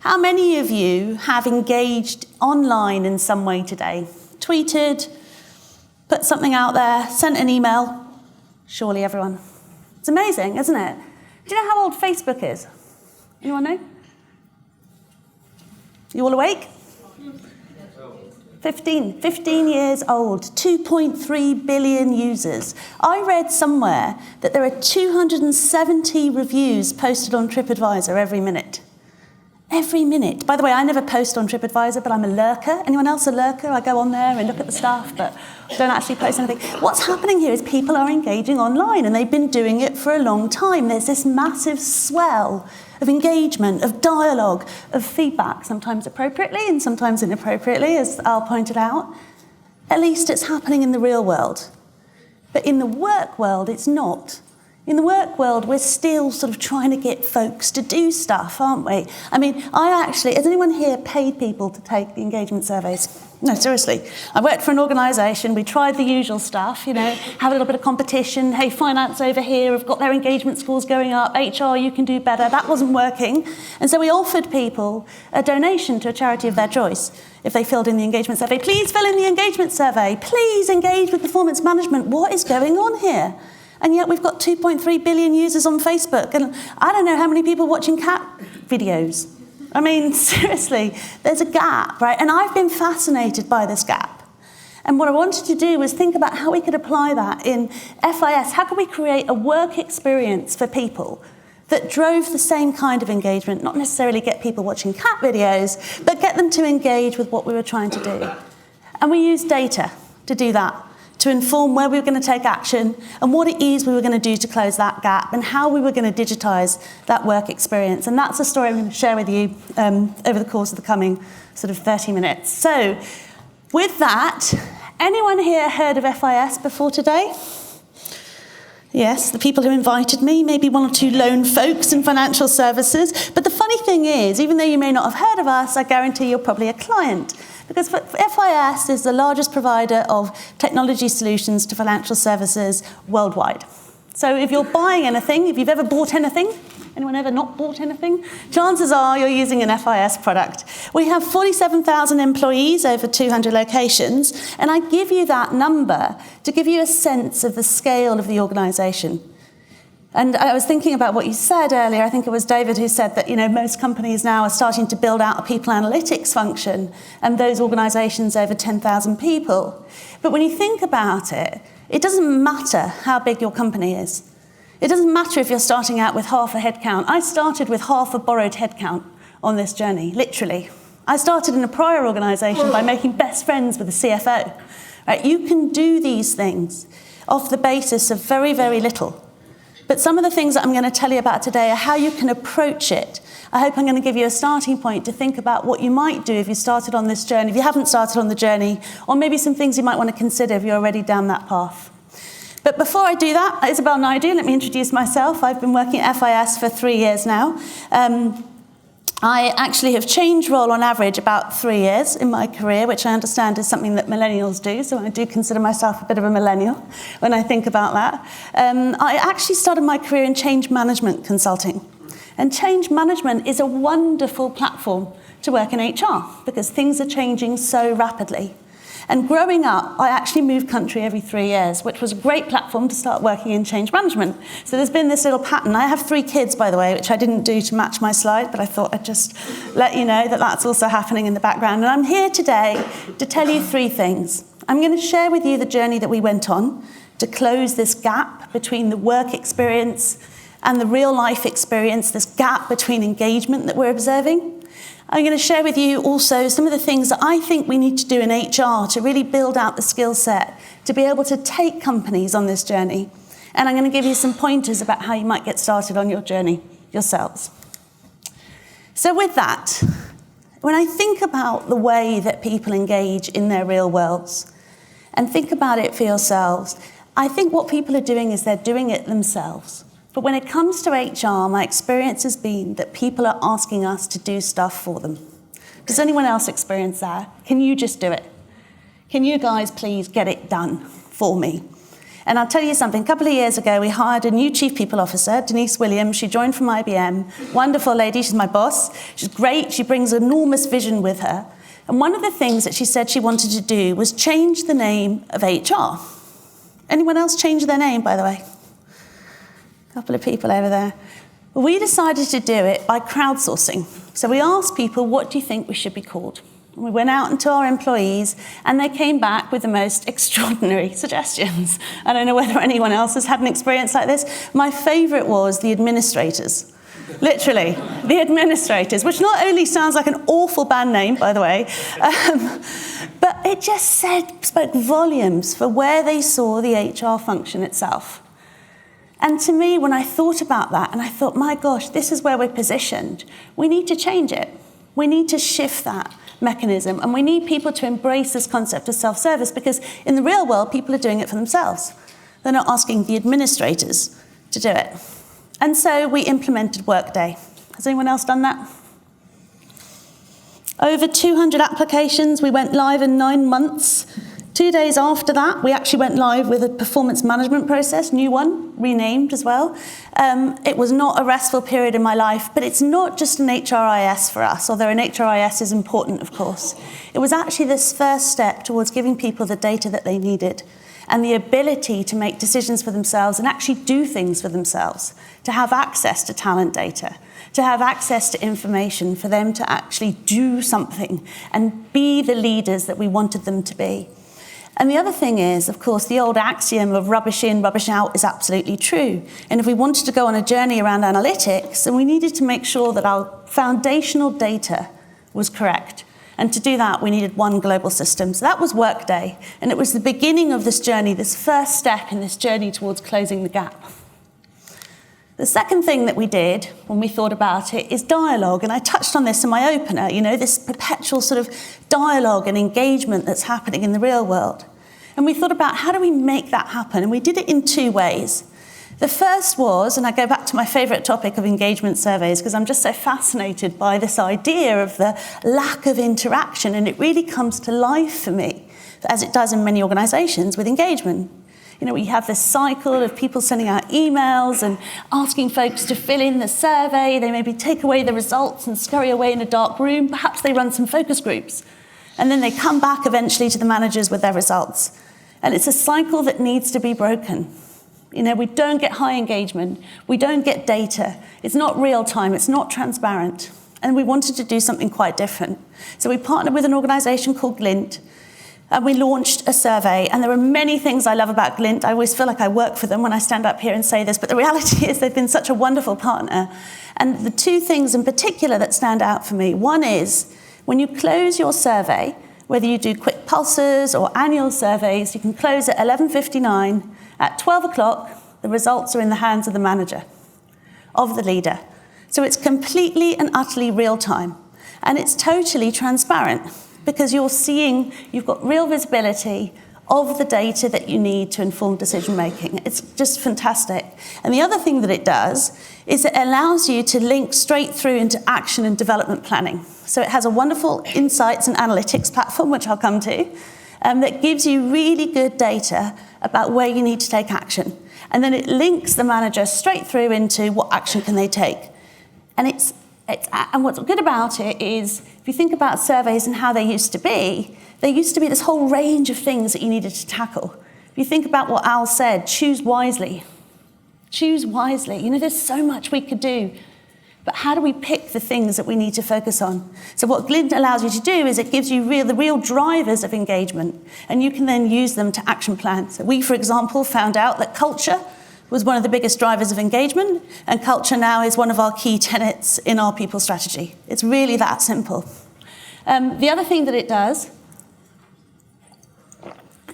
How many of you have engaged online in some way today? Tweeted, put something out there, sent an email? Surely everyone. It's amazing, isn't it? Do you know how old Facebook is? Anyone know? You all awake? 15 years old, 2.3 billion users. I read somewhere that there are 270 reviews posted on TripAdvisor every minute. Every minute. By the way, I never post on TripAdvisor, but I'm a lurker. Anyone else a lurker? I go on there and look at the stuff, but don't actually post anything. What's happening here is people are engaging online, and they've been doing it for a long time. There's this massive swell of engagement, of dialogue, of feedback, sometimes appropriately and sometimes inappropriately, as Al pointed out. At least it's happening in the real world. But in the work world, it's not. In the work world, we're still sort of trying to get folks to do stuff, aren't we? I mean, has anyone here paid people to take the engagement surveys? No, seriously. I worked for an organisation, we tried the usual stuff, have a little bit of competition. Hey, finance over here have got their engagement scores going up. HR, you can do better. That wasn't working. And so we offered people a donation to a charity of their choice if they filled in the engagement survey. Please fill in the engagement survey. Please engage with performance management. What is going on here? And yet we've got 2.3 billion users on Facebook, and I don't know how many people watching cat videos. I mean, seriously, there's a gap, right? And I've been fascinated by this gap. And what I wanted to do was think about how we could apply that in FIS. How could we create a work experience for people that drove the same kind of engagement, not necessarily get people watching cat videos, but get them to engage with what we were trying to do. And we used data to do that, to inform where we were going to take action and what it is we were going to do to close that gap and how we were going to digitise that work experience. And that's a story I'm going to share with you over the course of the coming sort of 30 minutes. So with that, anyone here heard of FIS before today? Yes, the people who invited me, maybe one or two lone folks in financial services. But the funny thing is, even though you may not have heard of us, I guarantee you're probably a client. Because FIS is the largest provider of technology solutions to financial services worldwide. So if you're buying anything, if you've ever bought anything, anyone ever not bought anything? Chances are you're using an FIS product. We have 47,000 employees over 200 locations, and I give you that number to give you a sense of the scale of the organisation. And I was thinking about what you said earlier. I think it was David who said that, most companies now are starting to build out a people analytics function, and those organisations over 10,000 people. But when you think about it, it doesn't matter how big your company is. It doesn't matter if you're starting out with half a headcount. I started with half a borrowed headcount on this journey, literally. I started in a prior organisation by making best friends with the CFO. Right? You can do these things off the basis of very, very little. But some of the things that I'm going to tell you about today are how you can approach it. I hope I'm going to give you a starting point to think about what you might do if you started on this journey, if you haven't started on the journey, or maybe some things you might want to consider if you're already down that path. But before I do that, Isabel Naidoo, let me introduce myself. I've been working at FIS for 3 years now. I actually have changed role on average about 3 years in my career, which I understand is something that millennials do, so I do consider myself a bit of a millennial when I think about that. I actually started my career in change management consulting. And change management is a wonderful platform to work in HR because things are changing so rapidly. And growing up, I actually moved country every 3 years, which was a great platform to start working in change management. So there's been this little pattern. I have 3 kids, by the way, which I didn't do to match my slide, but I thought I'd just let you know that that's also happening in the background. And I'm here today to tell you 3 things. I'm going to share with you the journey that we went on to close this gap between the work experience and the real life experience, this gap between engagement that we're observing. I'm going to share with you also some of the things that I think we need to do in HR to really build out the skill set to be able to take companies on this journey. And I'm going to give you some pointers about how you might get started on your journey yourselves. So with that, when I think about the way that people engage in their real worlds and think about it for yourselves, I think what people are doing is they're doing it themselves. But when it comes to HR, my experience has been that people are asking us to do stuff for them. Does anyone else experience that? Can you just do it? Can you guys please get it done for me? And I'll tell you something, a couple of years ago, we hired a new chief people officer, Denise Williams. She joined from IBM. Wonderful lady, she's my boss. She's great, she brings enormous vision with her. And one of the things that she said she wanted to do was change the name of HR. Anyone else change their name, by the way? A couple of people over there. Well, we decided to do it by crowdsourcing. So we asked people, what do you think we should be called? And we went out into our employees, and they came back with the most extraordinary suggestions. I don't know whether anyone else has had an experience like this. My favourite was the administrators. Literally, the administrators, which not only sounds like an awful band name, by the way, but it just spoke volumes for where they saw the HR function itself. And to me, when I thought about that, and I thought, my gosh, this is where we're positioned, we need to change it. We need to shift that mechanism, and we need people to embrace this concept of self-service, because in the real world, people are doing it for themselves. They're not asking the administrators to do it. And so we implemented Workday. Has anyone else done that? Over 200 applications. We went live in 9 months. 2 days after that, we actually went live with a performance management process, new one, renamed as well. It was not a restful period in my life, but it's not just an HRIS for us, although an HRIS is important, of course. It was actually this first step towards giving people the data that they needed and the ability to make decisions for themselves and actually do things for themselves, to have access to talent data, to have access to information for them to actually do something and be the leaders that we wanted them to be. And the other thing is, of course, the old axiom of rubbish in, rubbish out is absolutely true. And if we wanted to go on a journey around analytics, then we needed to make sure that our foundational data was correct. And to do that, we needed one global system. So that was Workday. And it was the beginning of this journey, this first step in this journey towards closing the gap. The second thing that we did when we thought about it is dialogue. And I touched on this in my opener, this perpetual sort of dialogue and engagement that's happening in the real world. And we thought about how do we make that happen? And we did it in 2 ways. The first was, and I go back to my favorite topic of engagement surveys, because I'm just so fascinated by this idea of the lack of interaction. And it really comes to life for me, as it does in many organizations with engagement. We have this cycle of people sending out emails and asking folks to fill in the survey. They maybe take away the results and scurry away in a dark room. Perhaps they run some focus groups. And then they come back eventually to the managers with their results. And it's a cycle that needs to be broken. We don't get high engagement. We don't get data. It's not real time. It's not transparent. And we wanted to do something quite different. So we partnered with an organization called Glint. And we launched a survey, and there are many things I love about Glint. I always feel like I work for them when I stand up here and say this, but the reality is they've been such a wonderful partner. And the 2 things in particular that stand out for me, one is when you close your survey, whether you do quick pulses or annual surveys, you can close at 11:59. At 12 o'clock, the results are in the hands of the manager, of the leader. So it's completely and utterly real time, and it's totally transparent. Because you've got real visibility of the data that you need to inform decision making. It's just fantastic. And the other thing that it does is it allows you to link straight through into action and development planning. So it has a wonderful insights and analytics platform, which I'll come to, that gives you really good data about where you need to take action. And then it links the manager straight through into what action can they take. And what's good about it is, if you think about surveys and how they used to be this whole range of things that you needed to tackle. If you think about what Al said, choose wisely. Choose wisely. There's so much we could do. But how do we pick the things that we need to focus on? So what Glint allows you to do is it gives you the real drivers of engagement, and you can then use them to action plan. So we, for example, found out that culture was one of the biggest drivers of engagement, and culture now is one of our key tenets in our people strategy. It's really that simple. The other thing that it does,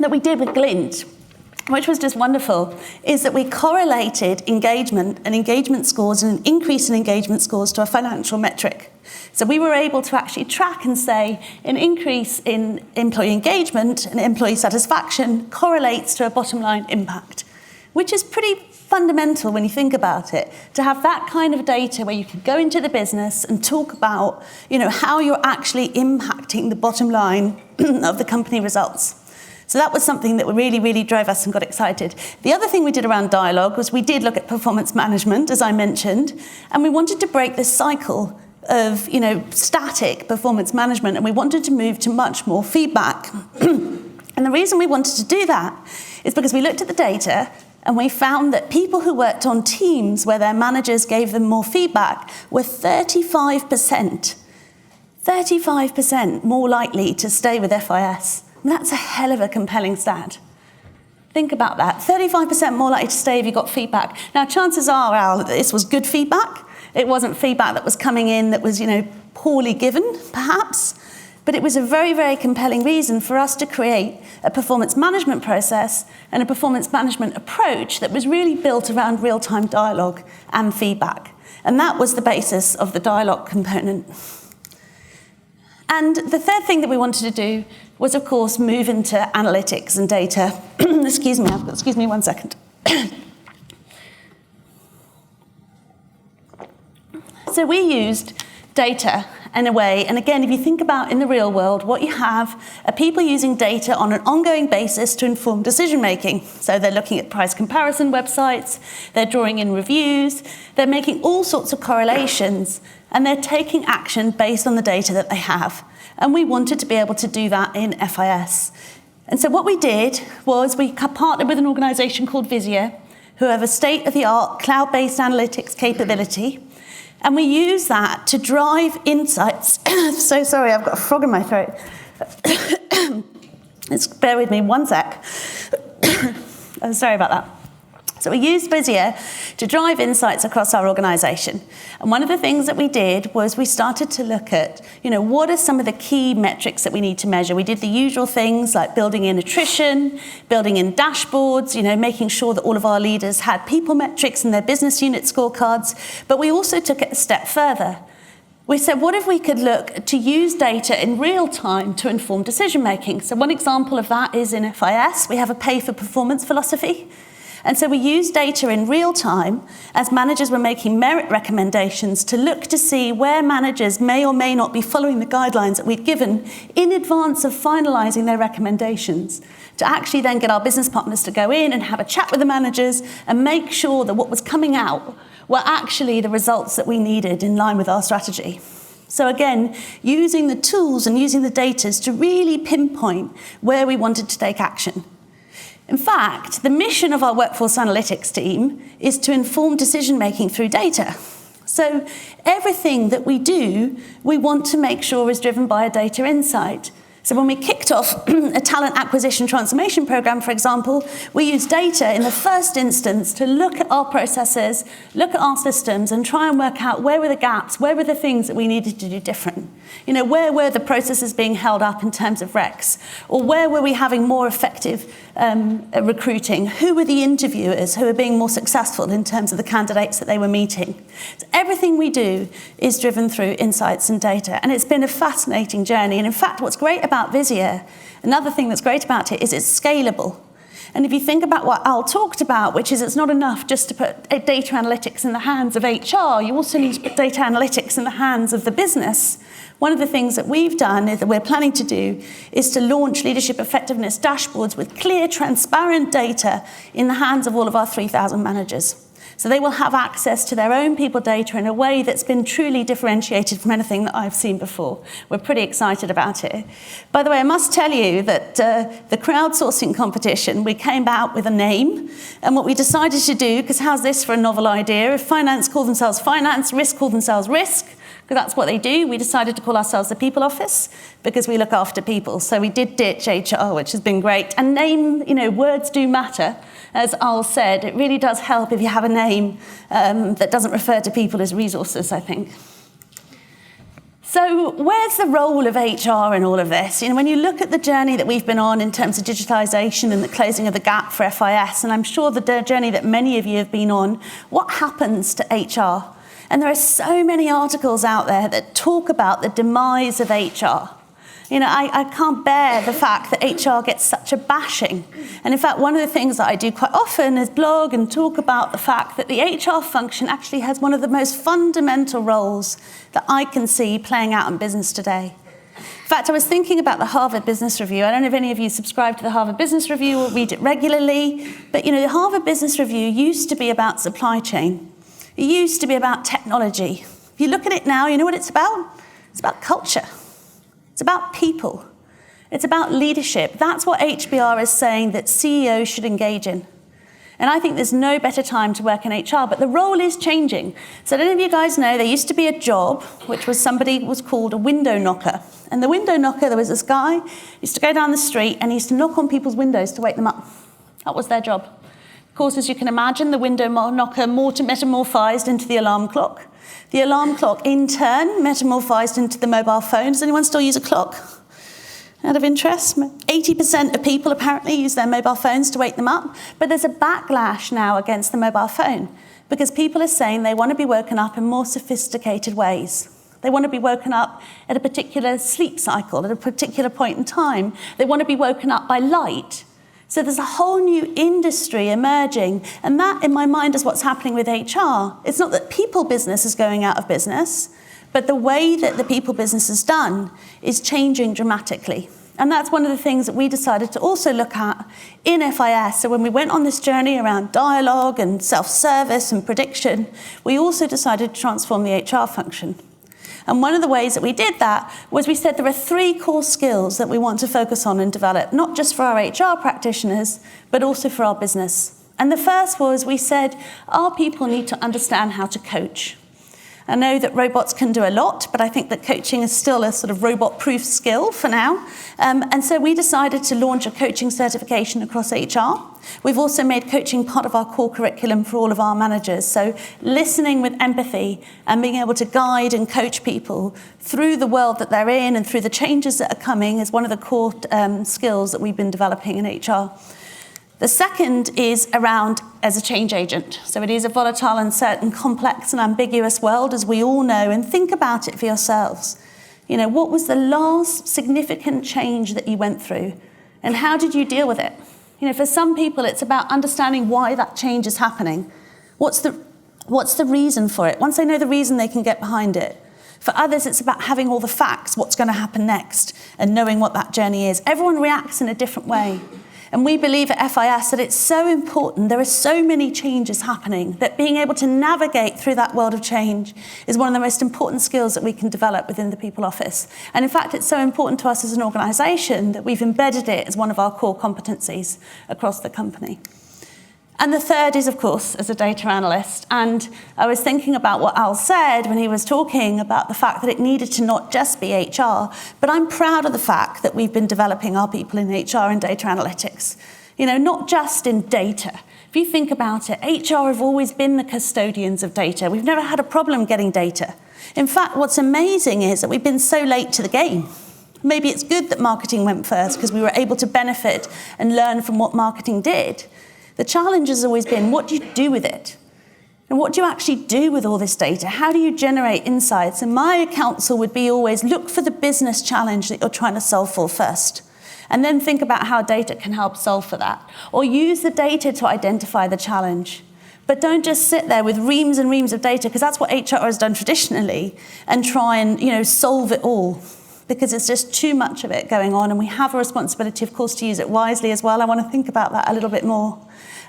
that we did with Glint, which was just wonderful, is that we correlated engagement and engagement scores and an increase in engagement scores to a financial metric. So we were able to actually track and say an increase in employee engagement and employee satisfaction correlates to a bottom line impact, which is pretty fundamental when you think about it, to have that kind of data where you can go into the business and talk about, how you're actually impacting the bottom line of the company results. So that was something that really, really drove us and got excited. The other thing we did around dialogue was we did look at performance management, as I mentioned, and we wanted to break this cycle of, static performance management, and we wanted to move to much more feedback. And the reason we wanted to do that is because we looked at the data and we found that people who worked on teams where their managers gave them more feedback were 35% more likely to stay with FIS. And that's a hell of a compelling stat. Think about that. 35% more likely to stay if you got feedback. Now, chances are, Al, that this was good feedback. It wasn't feedback that was coming in that was, poorly given, perhaps. But it was a very, very compelling reason for us to create a performance management process and a performance management approach that was really built around real-time dialogue and feedback. And that was the basis of the dialogue component. And the third thing that we wanted to do was, of course, move into analytics and data. Excuse me 1 second. So we used data in a way, and again, if you think about in the real world, what you have are people using data on an ongoing basis to inform decision-making. So they're looking at price comparison websites, they're drawing in reviews, they're making all sorts of correlations, and they're taking action based on the data that they have. And we wanted to be able to do that in FIS. And so what we did was we partnered with an organization called Visio, who have a state-of-the-art cloud-based analytics capability. And we use that to drive insights. So sorry, I've got a frog in my throat. Just bear with me 1 sec. Sorry about that. So we used Visio to drive insights across our organization. And one of the things that we did was we started to look at, what are some of the key metrics that we need to measure? We did the usual things like building in attrition, building in dashboards, making sure that all of our leaders had people metrics in their business unit scorecards. But we also took it a step further. We said, what if we could look to use data in real time to inform decision making? So one example of that is in FIS, we have a pay for performance philosophy. And so we used data in real time as managers were making merit recommendations to look to see where managers may or may not be following the guidelines that we'd given in advance of finalizing their recommendations, to actually then get our business partners to go in and have a chat with the managers and make sure that what was coming out were actually the results that we needed in line with our strategy. So again, using the tools and using the data to really pinpoint where we wanted to take action. In fact, the mission of our workforce analytics team is to inform decision-making through data. So everything that we do, we want to make sure is driven by a data insight. So when we kicked off a talent acquisition transformation program, for example, we used data in the first instance to look at our processes, look at our systems, and try and work out where were the gaps, where were the things that we needed to do different. Where were the processes being held up in terms of recs? Or where were we having more effective recruiting? Who were the interviewers who were being more successful in terms of the candidates that they were meeting? So everything we do is driven through insights and data, and it's been a fascinating journey. And in fact, what's great about Visio, another thing that's great about it is it's scalable. And if you think about what Al talked about, which is it's not enough just to put data analytics in the hands of HR, you also need to put data analytics in the hands of the business. One of the things that we've done, that we're planning to do, is to launch leadership effectiveness dashboards with clear, transparent data in the hands of all of our 3,000 managers. So they will have access to their own people data in a way that's been truly differentiated from anything that I've seen before. We're pretty excited about it. By the way, I must tell you that the crowdsourcing competition, we came out with a name, and what we decided to do, because how's this for a novel idea? If finance call themselves finance, risk call themselves risk, because that's what they do. We decided to call ourselves the People Office because we look after people. So we did ditch HR, which has been great. And name, words do matter. As Al said, it really does help if you have a name that doesn't refer to people as resources, I think. So where's the role of HR in all of this? When you look at the journey that we've been on in terms of digitization and the closing of the gap for FIS, and I'm sure the journey that many of you have been on, what happens to HR? And there are so many articles out there that talk about the demise of HR. I can't bear the fact that HR gets such a bashing. And in fact, one of the things that I do quite often is blog and talk about the fact that the HR function actually has one of the most fundamental roles that I can see playing out in business today. In fact, I was thinking about the Harvard Business Review. I don't know if any of you subscribe to the Harvard Business Review or read it regularly, but the Harvard Business Review used to be about supply chain. It used to be about technology. If you look at it now, you know what it's about? It's about culture. It's about people. It's about leadership. That's what HBR is saying that CEOs should engage in. And I think there's no better time to work in HR, but the role is changing. So I don't know if you guys know, there used to be a job, which was somebody was called a window knocker. And the window knocker, there was this guy, used to go down the street and he used to knock on people's windows to wake them up. That was their job. Of course, as you can imagine, the window knocker metamorphosed into the alarm clock. The alarm clock, in turn, metamorphosed into the mobile phone. Does anyone still use a clock? Out of interest, 80% of people apparently use their mobile phones to wake them up, but there's a backlash now against the mobile phone because people are saying they want to be woken up in more sophisticated ways. They want to be woken up at a particular sleep cycle, at a particular point in time. They want to be woken up by light. So there's a whole new industry emerging, and that, in my mind, is what's happening with HR. It's not that people business is going out of business, but the way that the people business is done is changing dramatically. And that's one of the things that we decided to also look at in FIS. So when we went on this journey around dialogue and self-service and prediction, we also decided to transform the HR function. And one of the ways that we did that was we said there are 3 core skills that we want to focus on and develop, not just for our HR practitioners, but also for our business. And the first was we said our people need to understand how to coach. I know that robots can do a lot, but I think that coaching is still a sort of robot-proof skill for now. And so we decided to launch a coaching certification across HR. We've also made coaching part of our core curriculum for all of our managers. So listening with empathy and being able to guide and coach people through the world that they're in and through the changes that are coming is one of the core skills that we've been developing in HR. The second is around as a change agent. So it is a volatile, uncertain, complex and ambiguous world, as we all know, and think about it for yourselves. What was the last significant change that you went through and how did you deal with it? For some people, it's about understanding why that change is happening. What's the reason for it? Once they know the reason, they can get behind it. For others, it's about having all the facts, what's going to happen next, and knowing what that journey is. Everyone reacts in a different way. And we believe at FIS that it's so important, there are so many changes happening, that being able to navigate through that world of change is one of the most important skills that we can develop within the People Office. And in fact, it's so important to us as an organisation that we've embedded it as one of our core competencies across the company. And the third is, of course, as a data analyst. And I was thinking about what Al said when he was talking about the fact that it needed to not just be HR, but I'm proud of the fact that we've been developing our people in HR and data analytics. Not just in data. If you think about it, HR have always been the custodians of data. We've never had a problem getting data. In fact, what's amazing is that we've been so late to the game. Maybe it's good that marketing went first because we were able to benefit and learn from what marketing did. The challenge has always been, what do you do with it? And what do you actually do with all this data? How do you generate insights? And my counsel would be always look for the business challenge that you're trying to solve for first. And then think about how data can help solve for that. Or use the data to identify the challenge. But don't just sit there with reams and reams of data, because that's what HR has done traditionally, and try and solve it all. Because it's just too much of it going on, and we have a responsibility, of course, to use it wisely as well. I want to think about that a little bit more.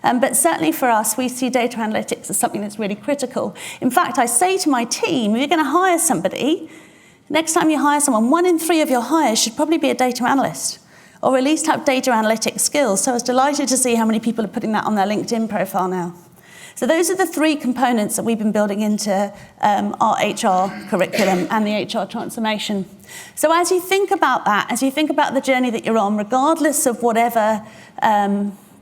But certainly for us, we see data analytics as something that's really critical. In fact, I say to my team, if you're going to hire somebody, next time you hire someone, 1 in 3 of your hires should probably be a data analyst, or at least have data analytics skills. So I was delighted to see how many people are putting that on their LinkedIn profile now. So those are the 3 components that we've been building into our HR curriculum and the HR transformation. So as you think about that, as you think about the journey that you're on, regardless of whatever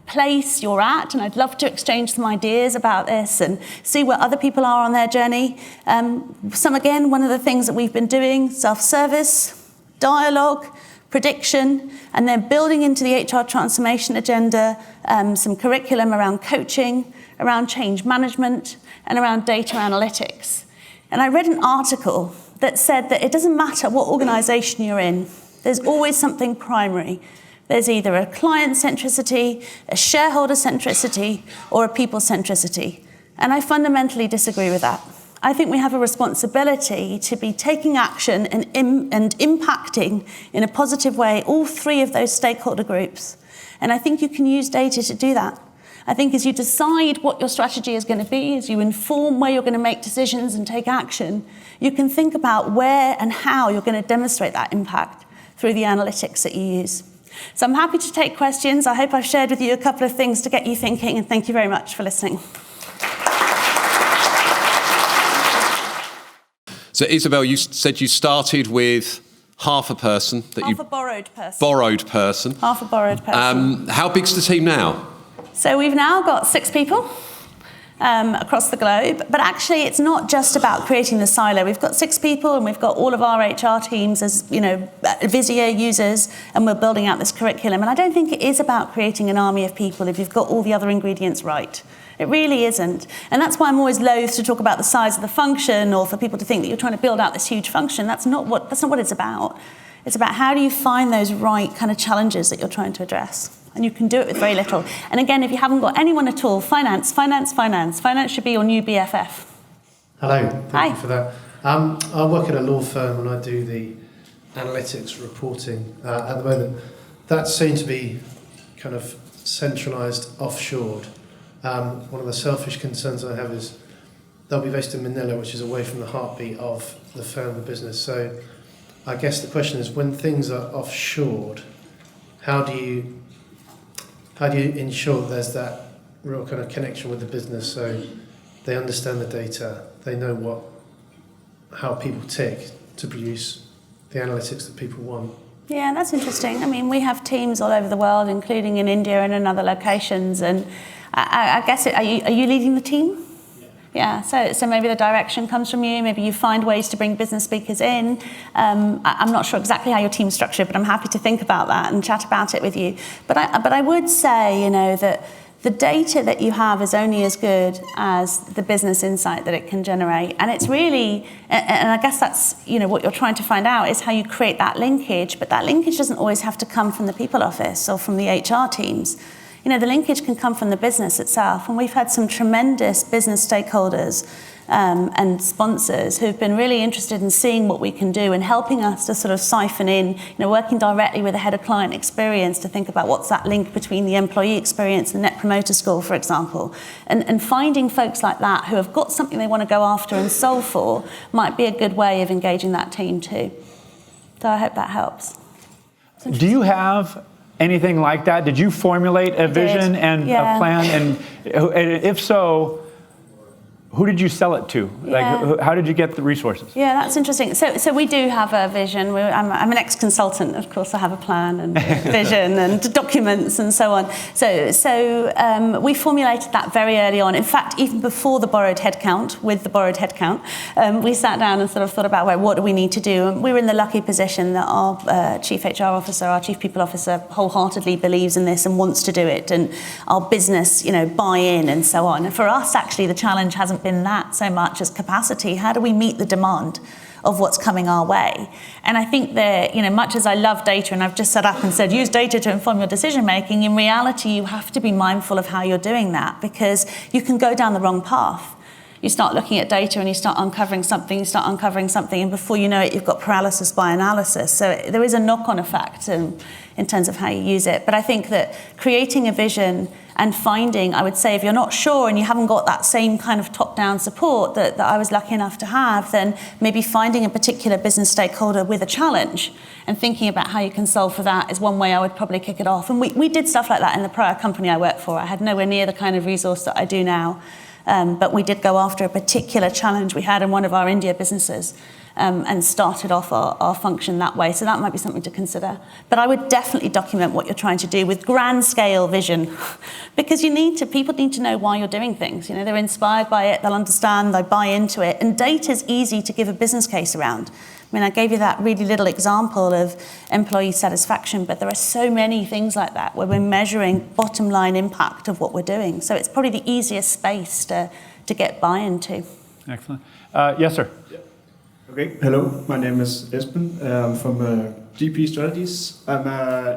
place you're at, and I'd love to exchange some ideas about this and see where other people are on their journey. Again, one of the things that we've been doing, self-service, dialogue, prediction, and then building into the HR transformation agenda some curriculum around coaching, around change management, and around data analytics. And I read an article that said that it doesn't matter what organisation you're in, there's always something primary. There's either a client centricity, a shareholder centricity, or a people centricity. And I fundamentally disagree with that. I think we have a responsibility to be taking action and impacting in a positive way all three of those stakeholder groups. And I think you can use data to do that. I think as you decide what your strategy is going to be, as you inform where you're going to make decisions and take action, you can think about where and how you're going to demonstrate that impact through the analytics that you use. So I'm happy to take questions. I hope I've shared with you a couple of things to get you thinking, and thank you very much for listening. So Isabel, you said you started with half a person. Half a borrowed person. Borrowed person. Half a borrowed person. How big's the team now? So we've now got 6 people across the globe. But actually, it's not just about creating the silo. We've got 6 people, and we've got all of our HR teams as, Visio users, and we're building out this curriculum. And I don't think it is about creating an army of people if you've got all the other ingredients right. It really isn't. And that's why I'm always loath to talk about the size of the function, or for people to think that you're trying to build out this huge function. That's not what it's about. It's about how do you find those right kind of challenges that you're trying to address. And you can do it with very little. And again, if you haven't got anyone at all, finance. Finance should be your new BFF. Hello, thank you for that. I work at a law firm and I do the analytics reporting at the moment. That seems to be kind of centralised, offshored. One of the selfish concerns I have is they'll be based in Manila, which is away from the heartbeat of the firm, the business. So I guess the question is, when things are offshored, how do you ensure there's that real kind of connection with the business, so they understand the data, they know how people tick to produce the analytics that people want? Yeah, that's interesting. I mean, we have teams all over the world, including in India and in other locations, and I guess, are you leading the team? Yeah, so maybe the direction comes from you. Maybe you find ways to bring business speakers in. I'm not sure exactly how your team's structured, but I'm happy to think about that and chat about it with you. But I would say, that the data that you have is only as good as the business insight that it can generate. And it's really, and I guess that's, what you're trying to find out is how you create that linkage. But that linkage doesn't always have to come from the people office or from the HR teams. The linkage can come from the business itself, and we've had some tremendous business stakeholders and sponsors who've been really interested in seeing what we can do and helping us to sort of siphon in, working directly with the head of client experience to think about what's that link between the employee experience and Net Promoter Score, for example. And finding folks like that who have got something they want to go after and solve for might be a good way of engaging that team too. So I hope that helps. Do you have anything like that? Did you formulate a vision and a plan? And if so, who did you sell it to? Like, how did you get the resources? Yeah, that's interesting. So we do have a vision. I'm an ex-consultant, of course. I have a plan and vision and documents and so on. So we formulated that very early on. In fact, even before the borrowed headcount, we sat down and sort of thought about, what do we need to do? And we were in the lucky position that our chief HR officer, our chief people officer, wholeheartedly believes in this and wants to do it, and our business, buy in and so on. And for us, actually, the challenge hasn't been that so much as capacity. How do we meet the demand of what's coming our way? And I think that, much as I love data, and I've just sat up and said, use data to inform your decision making, in reality, you have to be mindful of how you're doing that, because you can go down the wrong path. You start looking at data and you start uncovering something, and before you know it, you've got paralysis by analysis. So there is a knock-on effect in terms of how you use it. But I think that creating a vision and finding, I would say, if you're not sure and you haven't got that same kind of top-down support that I was lucky enough to have, then maybe finding a particular business stakeholder with a challenge and thinking about how you can solve for that is one way I would probably kick it off. And we did stuff like that in the prior company I worked for. I had nowhere near the kind of resource that I do now. But we did go after a particular challenge we had in one of our India businesses and started off our function that way. So that might be something to consider. But I would definitely document what you're trying to do with grand scale vision, because people need to know why you're doing things. They're inspired by it, they'll understand, they buy into it. And data's easy to give a business case around. I mean, I gave you that really little example of employee satisfaction, but there are so many things like that where we're measuring bottom line impact of what we're doing. So it's probably the easiest space to get buy-in to. Excellent. Yes, sir. Yeah. Okay. Hello, my name is Esben. I'm from GP Strategies. I'm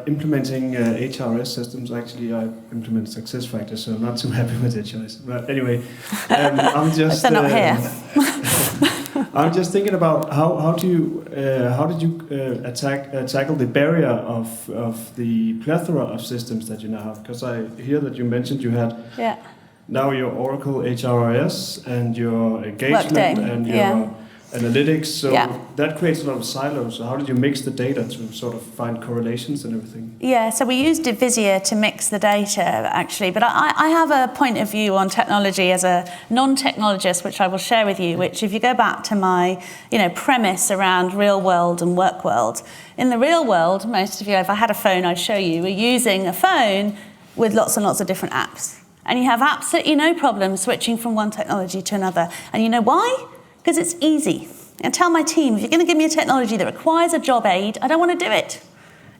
implementing HRS systems. Actually, I implement SuccessFactors, so I'm not too happy with that choice. But anyway, I'm just... They're not here. I'm just thinking about how did you tackle the barrier of the plethora of systems that you now have? Because I hear that you mentioned you had now your Oracle HRIS and your engagement Workday. and your analytics. So that creates a lot of silos. So how did you mix the data to sort of find correlations and everything? Yeah, so we used Divisia to mix the data, actually. But I have a point of view on technology as a non-technologist, which I will share with you, which if you go back to my premise around real world and work world, in the real world, most of you, if I had a phone, I'd show you, we're using a phone with lots and lots of different apps. And you have absolutely no problem switching from one technology to another. And you know why? Because it's easy. And tell my team, if you're going to give me a technology that requires a job aid, I don't want to do it.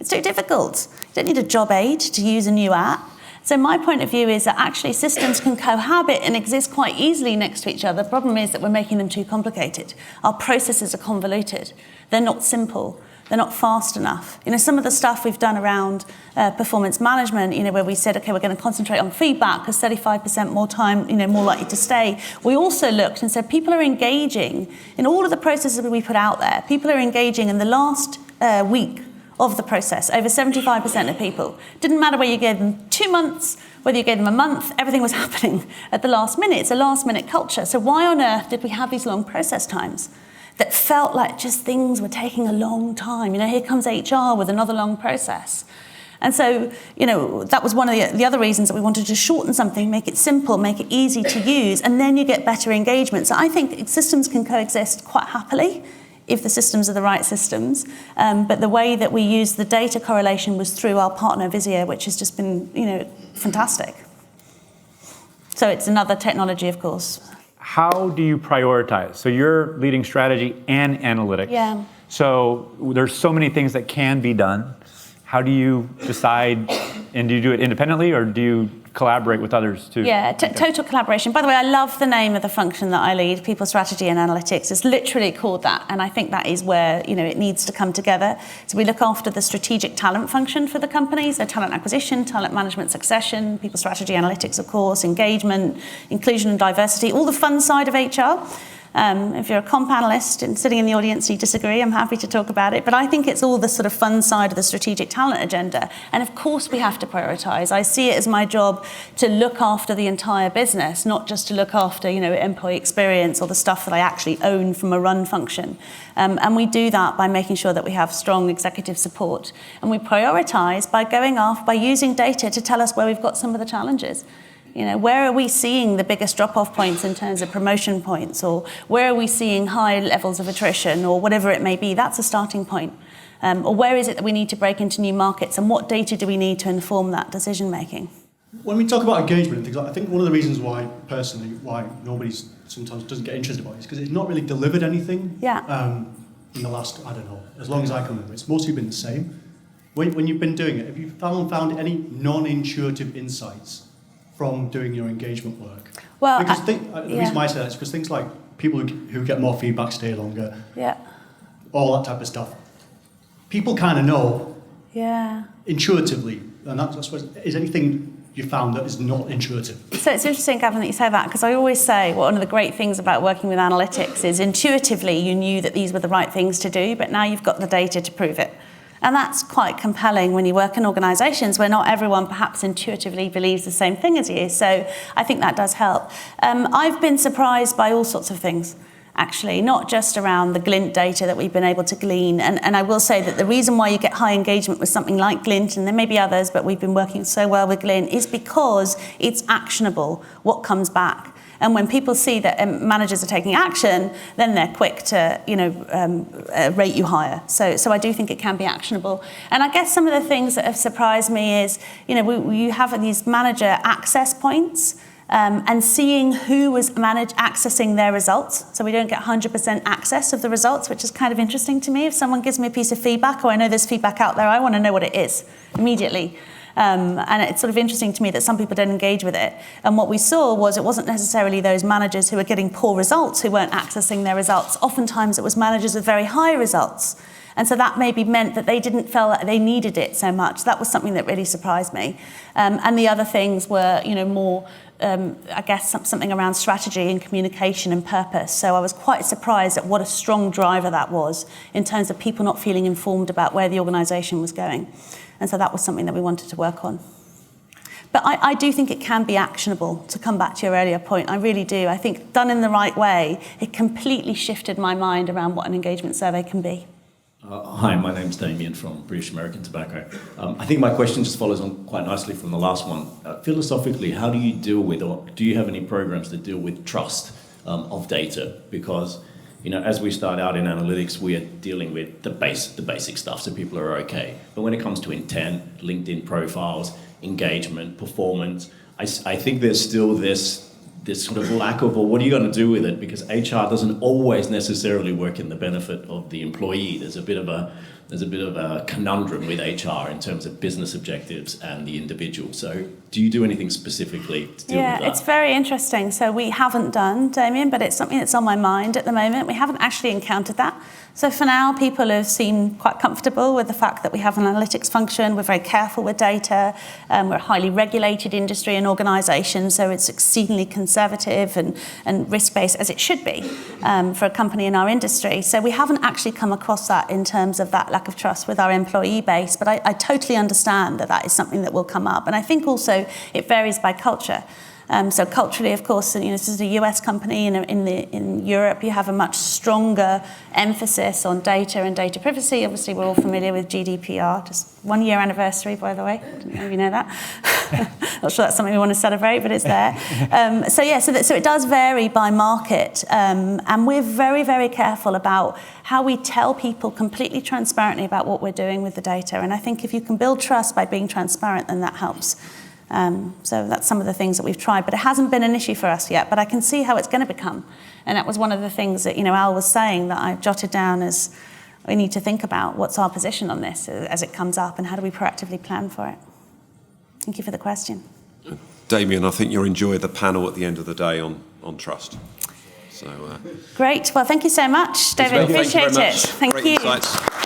It's too difficult. You don't need a job aid to use a new app. So my point of view is that actually systems can cohabit and exist quite easily next to each other. The problem is that we're making them too complicated. Our processes are convoluted. They're not simple. They're not fast enough. Some of the stuff we've done around performance management, where we said, okay, we're going to concentrate on feedback because 35% more time, more likely to stay. We also looked and said people are engaging in all of the processes that we put out there. People are engaging in the last week of the process. Over 75% of people. Didn't matter whether you gave them 2 months, whether you gave them a month, everything was happening at the last minute. It's a last minute culture. So why on earth did we have these long process times that felt like just things were taking a long time? Here comes HR with another long process. And so, that was one of the other reasons that we wanted to shorten something, make it simple, make it easy to use, and then you get better engagement. So I think systems can coexist quite happily if the systems are the right systems. But the way that we use the data correlation was through our partner Visio, which has just been, fantastic. So it's another technology, of course. How do you prioritize? So you're leading strategy and analytics. Yeah. So there's so many things that can be done. How do you decide, and do you do it independently or do you collaborate with others too? Yeah, total collaboration. By the way, I love the name of the function that I lead, People Strategy and Analytics. It's literally called that, and I think that is where it needs to come together. So we look after the strategic talent function for the company, so talent acquisition, talent management succession, People Strategy Analytics, of course, engagement, inclusion and diversity, all the fun side of HR. If you're a comp analyst and sitting in the audience and you disagree, I'm happy to talk about it. But I think it's all the sort of fun side of the strategic talent agenda. And of course we have to prioritize. I see it as my job to look after the entire business, not just to look after, employee experience or the stuff that I actually own from a run function. And we do that by making sure that we have strong executive support. And we prioritize by using data to tell us where we've got some of the challenges. Where are we seeing the biggest drop-off points in terms of promotion points, or where are we seeing high levels of attrition, or whatever it may be? That's a starting point. Or where is it that we need to break into new markets, and what data do we need to inform that decision-making? When we talk about engagement and things like that, I think one of the reasons why nobody sometimes doesn't get interested by it is because it's not really delivered anything in the last, as long as I can remember. It's mostly been the same. When you've been doing it, have you found any non-intuitive insights from doing your engagement work? Well, because the reason why I say that is because things like people who get more feedback stay longer, all that type of stuff, people kind of know intuitively. And that's, I suppose, is anything you found that is not intuitive? So it's interesting, Gavin, that you say that, because I always say one of the great things about working with analytics is intuitively you knew that these were the right things to do, but now you've got the data to prove it. And that's quite compelling when you work in organisations where not everyone perhaps intuitively believes the same thing as you. So I think that does help. I've been surprised by all sorts of things, actually, not just around the Glint data that we've been able to glean. And I will say that the reason why you get high engagement with something like Glint, and there may be others, but we've been working so well with Glint, is because it's actionable, what comes back. And when people see that managers are taking action, then they're quick to, rate you higher. So I do think it can be actionable. And I guess some of the things that have surprised me is, you have these manager access points, and seeing who was accessing their results. So we don't get 100% access of the results, which is kind of interesting to me. If someone gives me a piece of feedback, or I know there's feedback out there, I want to know what it is immediately. And it's sort of interesting to me that some people don't engage with it. And what we saw was it wasn't necessarily those managers who were getting poor results who weren't accessing their results. Oftentimes it was managers with very high results. And so that maybe meant that they didn't feel that they needed it so much. That was something that really surprised me. And the other things were, more I guess something around strategy and communication and purpose. So I was quite surprised at what a strong driver that was in terms of people not feeling informed about where the organisation was going. And so that was something that we wanted to work on. But I do think it can be actionable, to come back to your earlier point. I really do. I think done in the right way, it completely shifted my mind around what an engagement survey can be. Hi, my name's Damien from British American Tobacco. I think my question just follows on quite nicely from the last one. Philosophically, how do you deal with, or do you have any programs that deal with trust of data? Because, you know, as we start out in analytics, we are dealing with the basic stuff, so people are okay. But when it comes to intent, LinkedIn profiles, engagement, performance, I think there's still this sort of lack of, well, what are you going to do with it? Because HR doesn't always necessarily work in the benefit of the employee. There's a bit of a conundrum with HR in terms of business objectives and the individual. So do you do anything specifically to deal with that? Yeah, it's very interesting. So we haven't done, Damien, but it's something that's on my mind at the moment. We haven't actually encountered that. So for now, people have seemed quite comfortable with the fact that we have an analytics function. We're very careful with data. We're a highly regulated industry and organisation, so it's exceedingly conservative and risk-based, as it should be for a company in our industry. So we haven't actually come across that in terms of that lack of trust with our employee base, but I totally understand that is something that will come up. And I think also it varies by culture. So culturally, of course, you know, this is a US company. In Europe, you have a much stronger emphasis on data and data privacy. Obviously, we're all familiar with GDPR. Just 1 year anniversary, by the way. Didn't know if you know that. Not sure that's something we want to celebrate, but it's there. So it does vary by market, and we're very, very careful about how we tell people completely transparently about what we're doing with the data. And I think if you can build trust by being transparent, then that helps. So that's some of the things that we've tried, but it hasn't been an issue for us yet, but I can see how it's going to become. And that was one of the things that, you know, Al was saying that I've jotted down as we need to think about what's our position on this as it comes up and how do we proactively plan for it. Thank you for the question. Damien, I think you'll enjoy the panel at the end of the day on trust. So, Great. Well, thank you so much, David. Isabel, Appreciate thank you very it. much. Thank Great you. insights.